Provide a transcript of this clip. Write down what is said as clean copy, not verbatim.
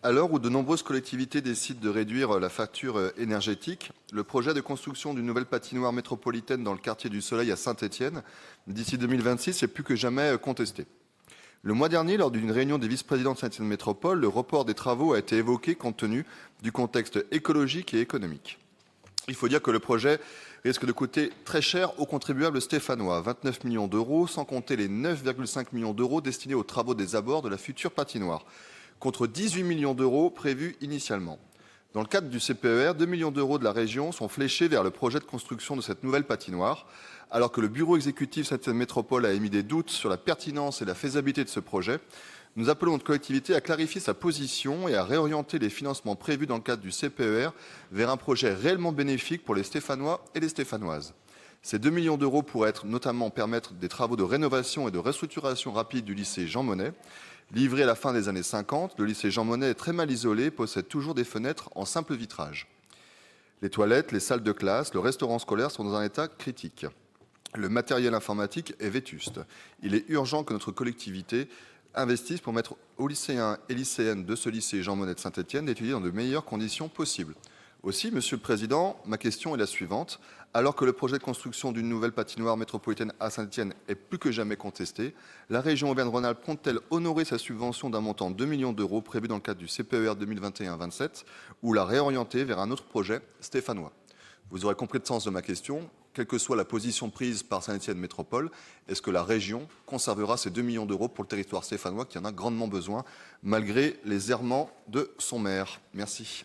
À l'heure où de nombreuses collectivités décident de réduire la facture énergétique, le projet de construction d'une nouvelle patinoire métropolitaine dans le quartier du Soleil à Saint-Étienne, d'ici 2026, est plus que jamais contesté. Le mois dernier, lors d'une réunion des vice-présidents de Saint-Étienne Métropole, le report des travaux a été évoqué compte tenu du contexte écologique et économique. Il faut dire que le projet risque de coûter très cher aux contribuables stéphanois, 29 millions d'euros, sans compter les 9,5 millions d'euros destinés aux travaux des abords de la future patinoire, contre 18 millions d'euros prévus initialement. Dans le cadre du CPER, 2 millions d'euros de la région sont fléchés vers le projet de construction de cette nouvelle patinoire, alors que le bureau exécutif Saint-Étienne Métropole a émis des doutes sur la pertinence et la faisabilité de ce projet. Nous appelons notre collectivité à clarifier sa position et à réorienter les financements prévus dans le cadre du CPER vers un projet réellement bénéfique pour les Stéphanois et les Stéphanoises. Ces 2 millions d'euros pourraient notamment permettre des travaux de rénovation et de restructuration rapide du lycée Jean Monnet. Livré à la fin des années 50, le lycée Jean Monnet est très mal isolé et possède toujours des fenêtres en simple vitrage. Les toilettes, les salles de classe, le restaurant scolaire sont dans un état critique. Le matériel informatique est vétuste. Il est urgent que notre collectivité investissent pour permettre aux lycéens et lycéennes de ce lycée Jean Monnet de Saint-Étienne d'étudier dans de meilleures conditions possibles. Aussi, Monsieur le Président, ma question est la suivante. Alors que le projet de construction d'une nouvelle patinoire métropolitaine à Saint-Étienne est plus que jamais contesté, la région Auvergne-Rhône-Alpes compte-t-elle honorer sa subvention d'un montant de 2 millions d'euros prévu dans le cadre du CPER 2021-27 ou la réorienter vers un autre projet stéphanois? Vous aurez compris le sens de ma question. Quelle que soit la position prise par Saint-Étienne Métropole, est-ce que la région conservera ces 2 millions d'euros pour le territoire stéphanois qui en a grandement besoin, malgré les errements de son maire? Merci.